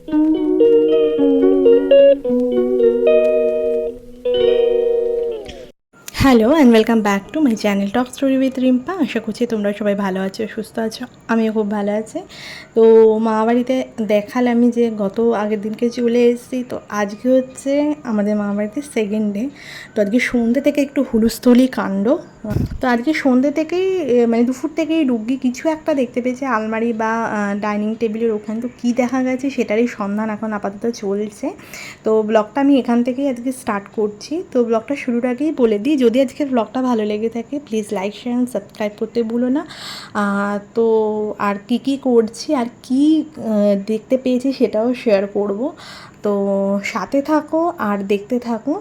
Hello and welcome back to my channel talk story with Rimpa. আশা করছি তোমরা সবাই ভালো আছো, সুস্থ আছো। আমিও খুব ভালো আছি। তো মামাবাড়িতে দেখালামই যে গত আগের দিনকে চলে এসেছি। তো আজকে হচ্ছে আমাদের মামাবাড়িতে সেকেন্ড ডে। তো আজকে সন্ধ্যে থেকে একটু হুলস্থুলি কাণ্ড। তো আজকে সন্ধ্যে থেকেই মানে দুপুর থেকেই রুগী কিছু একটা দেখতে পেয়েছে আলমারি বা ডাইনিং টেবিলের ওখানে। তো কী দেখা গেছে সেটারই সন্ধান এখন আপাতত চলছে। তো ব্লগটা আমি এখান থেকেই আজকে স্টার্ট করছি। তো ব্লগটা শুরুর আগেই বলে দিই, যদি আজকের ব্লগটা ভালো লেগে থাকে please like share and subscribe করতে ভুলো না। তো আর কী করছি আর কি দেখতে পেয়েছি সেটাও শেয়ার করব। তো সাথে থাকো আর দেখতে থাকো।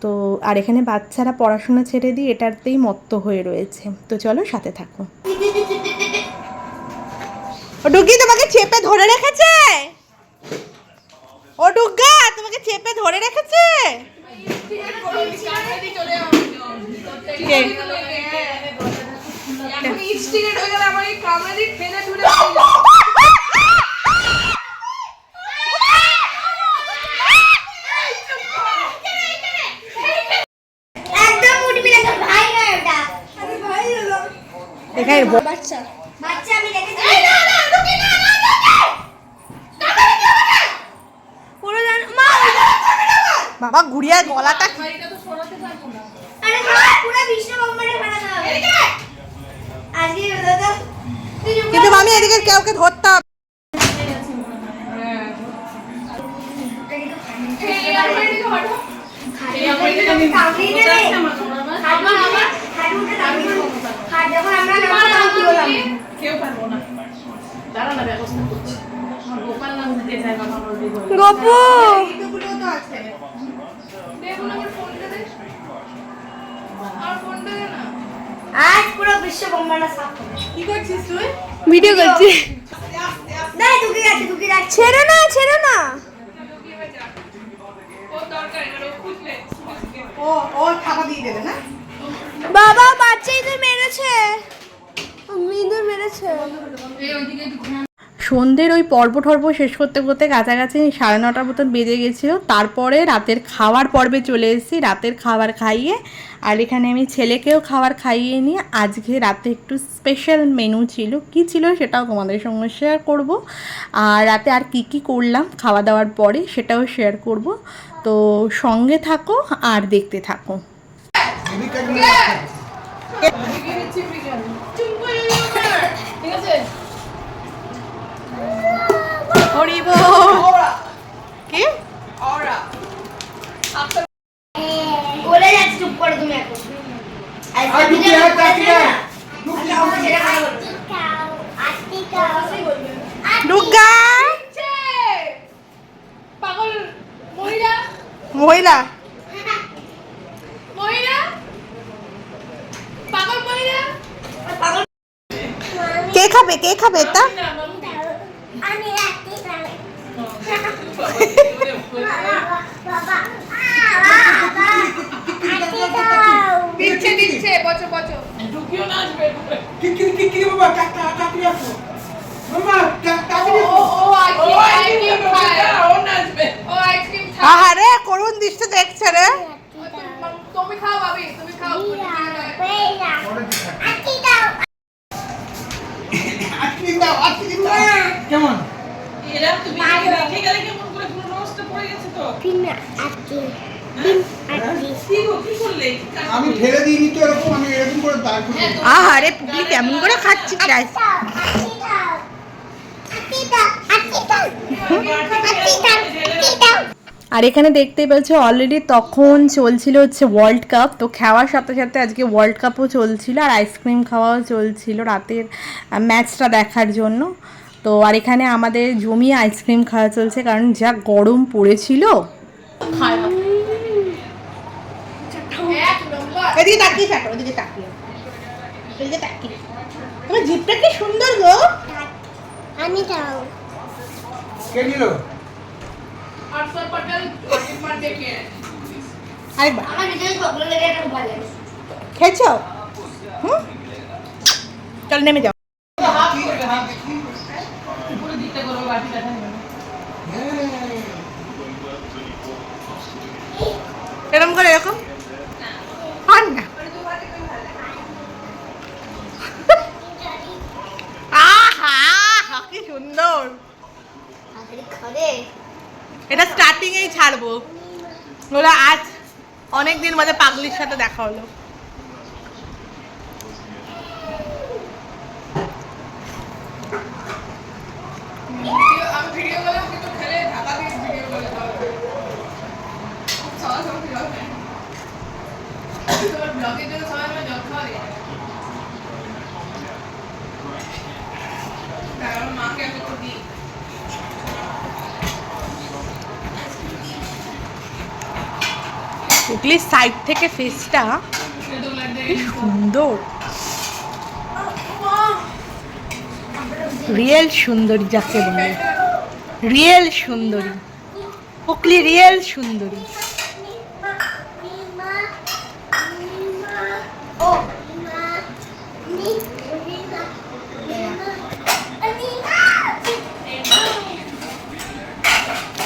তো আর এখানে বাচ্চারা পড়াশোনা ছেড়ে দিয়ে এটাতেই মত্ত হয়ে রয়েছে। তো চলো সাথে থাকো। ও ডুগি তোমাকে চেপে ধরে রেখেছে, ও ডুগা তোমাকে চেপে ধরে রেখেছে। বাবা গুড়িয়া গলাটা কিন্তু আমি এদিকে কাউকে ধরতাম। গপু আজ পুরো বিশ্ব ব্রহ্মাণ্ড সাফ করে। কি করছিস তুই? ভিডিও করছি। না দুকি যাচ্ছে ছেড়ে না ও দরকার এটা খুঁজলে ও খাবার দিয়ে দেবে না। বাবা বাচ্চাই তো মেরেছে, মিদুর মেরেছে। এই ওইদিকে সন্ধ্যের ওই পর্ব শেষ করতে করতে কাছাকাছি 9:30 মতন বেজে গেছিলো। তারপরে রাতের খাওয়ার পর্বে চলে এসেছি। রাতের খাবার খাইয়ে আর এখানে আমি ছেলেকেও খাবার খাইয়ে নিয়ে আজকে রাতে একটু স্পেশাল মেনু ছিল। কি ছিল সেটাও তোমাদের সঙ্গে শেয়ার করব। আর রাতে আর কি করলাম খাওয়া দাওয়ার পরে সেটাও শেয়ার করব। তো সঙ্গে থাকো আর দেখতে থাকো। কি বলে যাচ্ছি, চুপ করে তুমি এখন। মহিলা কে খাবে তা দিচ্ছে বচো ঢুকিও না আসবে কি বাবা টাকরি আসো মামা টাকরি ও আইসক্রিম খায় ও নাচবে ও আইসক্রিম খায়। আরে করুণ দৃশ্য দেখছে রে। তুমি খাও ভাবি, তুমি খাও আইসক্রিম দাও কেমন এরা তুমি রেখে গেলে কেমন করে পুরো নষ্ট পড়ে গেছে তো পিনা আইসক্রিম আমি ফেলে দিইনি তো এরকম, আমি এরকম করে দাঁড় করে। আহারে পুগলি কেমন করে খাচ্ছিস গাইস। আর এখানে দেখতেই পাচ্ছ অলরেডি তখন চলছিল হচ্ছে ওয়ার্ল্ড কাপ। তো খাওয়ার সাথে সাথে আজকে ওয়ার্ল্ড কাপও চলছিল আর আইসক্রিম খাওয়াও চলছিল রাতের ম্যাচটা দেখার জন্য। তো আর এখানে আমাদের জমিয়ে আইসক্রিম খাওয়া চলছে কারণ যা গরম পড়েছিল। এদিকে তাকিয়ে থাকো, ওদিকে তাকিয়ে, ওদিকে তাকিয়ে। তোমার জিভটা কি সুন্দর গো। আমি খাও। কে নিল? আরসার পটেল মার্কেট কে। আরেকবার। আমার ভিতরে চকলেট লেগে একটা ভালো লাগে। খেয়েছো? চল নেমে যাও। উপরে দিকটা করো বাটিটা ঠান্ডা। এটা স্টার্টিং এই ছাড়বো। ওরা আজ অনেক দিন বাদে পাগলির সাথে দেখা হলো। পুকলির সাইড থেকে ফেসটা সুন্দর, রিয়েল সুন্দরী যাকে বলে, রিয়েল সুন্দরী পুকলি, রিয়েল সুন্দরী।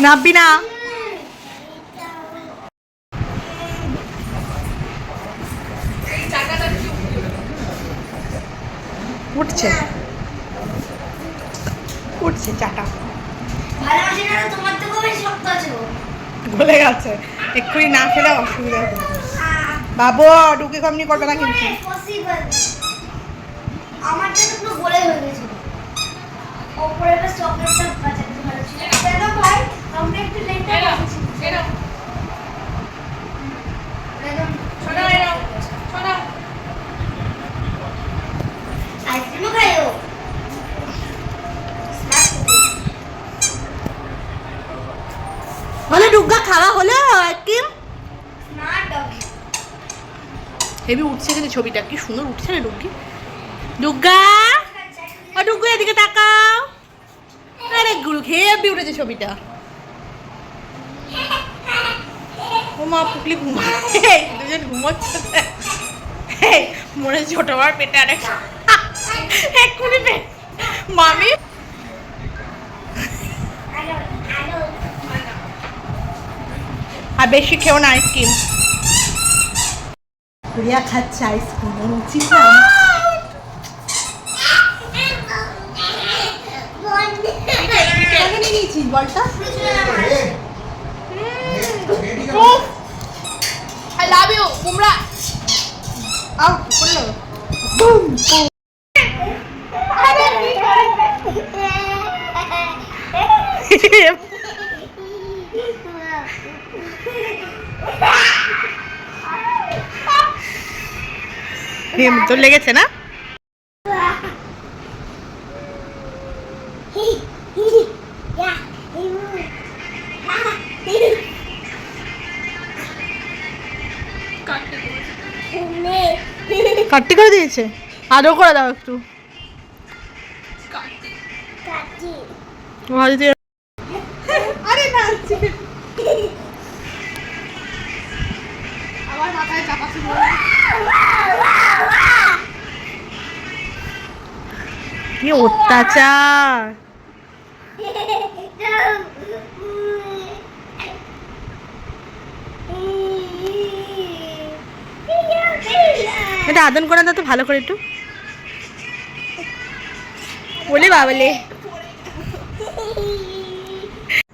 নাববি না? উঠছে উঠছে চাটা গলে গেছে, এক্ষুনি না খেলে অসুবিধা হবে। বাবু ঢুকে কমনি করবে না কিন্তু। আমারটা তো পুরো গলে হয়ে গেছে। ওপরে একটা চকলেটটা বাঁচাতে ভালো ছিল। কেন ভাই? আমরা একটু লেটে গেছি। এরকম ছোটা এরকম ছোটা আইসক্রিম খাইও। বলে ডুগা খাওয়া হলো আইসক্রিম? না ডগ হেভি উঠছে কিন্তু ছবিটা, কি সুন্দর উঠছে রে ডুগি। ডুগা ও ডুগু এদিকে তাকাও। আরে গুরু হেভি উঠেছে ছবিটা। ও মা পুকলি ঘুমাচ্ছে, দুজন ঘুমোচ্ছে। মনে ছোট আমার পেটে আরেক এক্ষুনি পেট মামি। আর বেশি খেও না আইসক্রিম। রিয়া খাচ্ছে আইসক্রিম, উচিত না? নিয়েছিস বলটা? I love you, Bumrah. আউ পড়লো। Boom boom. তো লেগেছে না? কাটটি করে দিয়েছে, আরও করে দাও একটু। আরে না আমার মাথায় চাপা ছিল। কি অত্যাচার! এটা আদন করে দাও তো ভালো করে একটু। বলে বাবলে।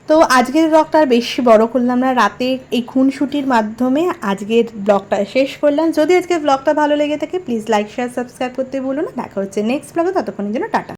তো আজকের ব্লগটা আর বেশি বড় করলাম না, রাতে এই খুনসুটির মাধ্যমে আজকের ব্লগটা শেষ করলাম। যদি আজকের ব্লগটা ভালো লেগে থাকে প্লিজ লাইক শেয়ার সাবস্ক্রাইব করতে ভুলো না। দেখা হচ্ছে নেক্সট ব্লগে, ততক্ষণের জন্য টাটা।